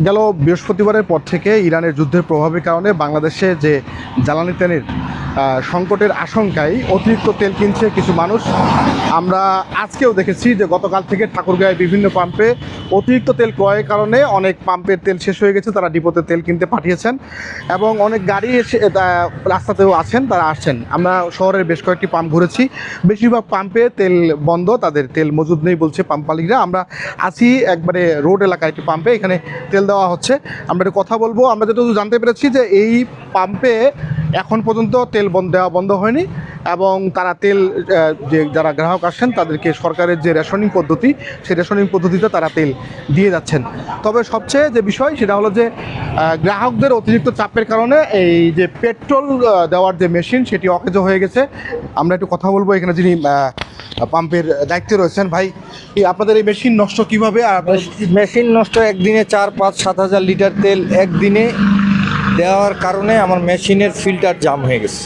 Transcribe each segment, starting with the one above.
গেল বৃহস্পতিবারের পর থেকে ইরানের যুদ্ধের প্রভাবের কারণে বাংলাদেশে যে জ্বালানি তেলের সংকটের আশঙ্কায় অতিরিক্ত তেল কিনছে কিছু মানুষ। আমরা আজকেও দেখেছি যে গতকাল থেকে ঠাকুরগাঁয়ে বিভিন্ন পাম্পে অতিরিক্ত তেল ক্রয়ের কারণে অনেক পাম্পের তেল শেষ হয়ে গেছে, তারা ডিপোতে তেল কিনতে পাঠিয়েছেন এবং অনেক গাড়ি এসে রাস্তাতেও আছেন, তারা আসছেন। আমরা শহরের বেশ কয়েকটি পাম্প ঘুরেছি, বেশিরভাগ পাম্পে তেল বন্ধ, তাদের তেল মজুদ নেই বলছে পাম্প মালিকরা। আমরা আছি একবারে রোড এলাকায় একটি পাম্পে, এখানে তেল দেওয়া হচ্ছে। আমরা একটু কথা বলবো। আমরা যতটুকু জানতে পেরেছি যে এই পাম্পে এখন পর্যন্ত তেল দেওয়া বন্ধ হয়নি এবং তারা তেল যে যারা গ্রাহক আসছেন তাদেরকে সরকারের যে রেশনিং পদ্ধতি, সেই রেশনিং পদ্ধতিতে তারা তেল দিয়ে যাচ্ছেন। তবে সবচেয়ে যে বিষয় সেটা হলো যে গ্রাহকদের অতিরিক্ত চাপের কারণে এই যে পেট্রোল দেওয়ার যে মেশিন সেটি অকেজো হয়ে গেছে। আমরা একটু কথা বলবো এখানে যিনি পাম্পের দায়িত্বে রয়েছেন। ভাই, আপনাদের এই মেশিন নষ্ট কীভাবে? মেশিন নষ্ট, একদিনে 4-5-7 হাজার লিটার তেল একদিনে দেওয়ার কারণে আমার মেশিনের ফিল্টার জাম হয়ে গেছে।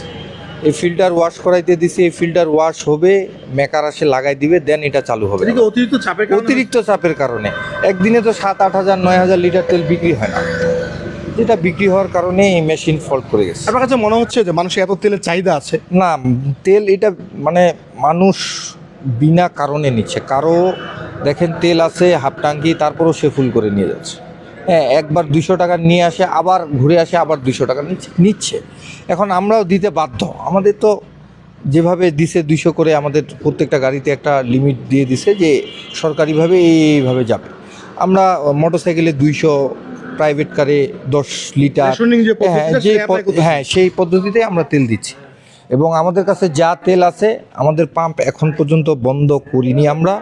এই ফিল্টার ওয়াশ করাইতে দিছি, এই ফিল্টার ওয়াশ হবে, মেকার আসে লাগাই দিবে, দেন এটা চালু হবে। অতিরিক্ত চাপের কারণে একদিনে তো 7-8 হাজার 9 হাজার লিটার তেল বিক্রি হয় না, যেটা বিক্রি হওয়ার কারণে এই মেশিন ফল্ট করে গেছে। আপনার কাছে মনে হচ্ছে যে মানুষের এত তেলের চাহিদা আছে? না, তেল এটা মানে মানুষ বিনা কারণে নিচ্ছে। কারো দেখেন তেল আছে হাফ ট্যাঙ্কি, তারপরও সে ফুল করে নিয়ে যাচ্ছে। হ্যাঁ, একবার 200 টাকা নিয়ে আসে, আবার ঘুরে আসে, আবার 200 টাকা নিচ্ছে। এখন আমরাও দিতে বাধ্য। আমাদের তো যেভাবে দিছে 200 করে, আমাদের প্রত্যেকটা গাড়িতে একটা লিমিট দিয়ে দিছে যে সরকারিভাবে এইভাবে যাবে। আমরা মোটরসাইকেলে 200, প্রাইভেট কারে 10 লিটার, হ্যাঁ সেই পদ্ধতিতে আমরা তেল দিচ্ছি। এবং আমাদের কাছে যা তেল আছে, আমাদের পাম্প এখন পর্যন্ত বন্ধ করিনি আমরা।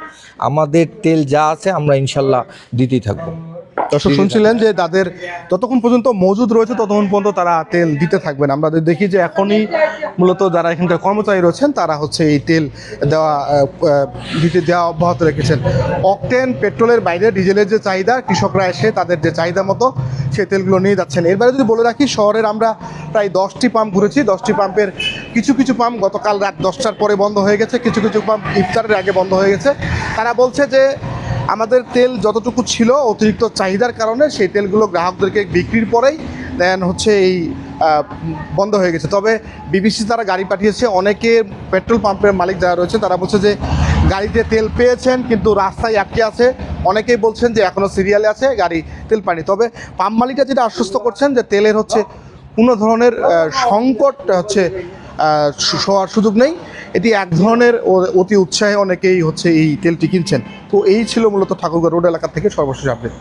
আমাদের তেল যা আছে আমরা ইনশাল্লাহ দিতেই থাকবো। দর্শক শুনছিলেন যে তাদের যতক্ষণ পর্যন্ত মজুদ রয়েছে ততক্ষণ পর্যন্ত তারা তেল দিতে থাকবেন। আমরা দেখি যে এখনই মূলত যারা এখানকার কর্মচারী রয়েছেন তারা হচ্ছে এই তেল দেওয়া অব্যাহত রেখেছেন। অকটেন পেট্রোলের বাইরে ডিজেলের যে চাহিদা, কৃষকরা এসে তাদের যে চাহিদা মতো সেই তেলগুলো নিয়ে যাচ্ছেন। এর বাইরে যদি বলে রাখি, শহরের আমরা প্রায় 10টি পাম্প ঘুরেছি। 10টি পাম্পের কিছু কিছু পাম্প গতকাল রাত 10টার পরে বন্ধ হয়ে গেছে, কিছু কিছু পাম্প ইফতারের আগে বন্ধ হয়ে গেছে। তারা বলছে যে আমাদের তেল যতটুকু ছিল অতিরিক্ত চাহিদার কারণে সেই তেলগুলো গ্রাহকদেরকে বিক্রির পরেই দেন হচ্ছে এই বন্ধ হয়ে গেছে। তবে বিবিসি তারা গাড়ি পাঠিয়েছে, অনেকে পেট্রোল পাম্পের মালিক যারা রয়েছে তারা বলছে যে গাড়িতে তেল পেয়েছেন কিন্তু রাস্তায় আটকে আছে। অনেকেই বলছেন যে এখনও সিরিয়ালে আছে, গাড়ি তেল পায়নি। তবে পাম্প মালিকরা যেটা আশ্বস্ত করছেন যে তেলের হচ্ছে কোনো ধরনের সংকট হচ্ছে হওয়ার সুযোগ নেই। এটি এক ধরনের অতি উৎসাহে অনেকেই হচ্ছে এই তেলটি কিনছেন। তো এই ছিল মূলত ঠাকুরগাঁও রোড এলাকা থেকে সর্বশেষ আপডেট।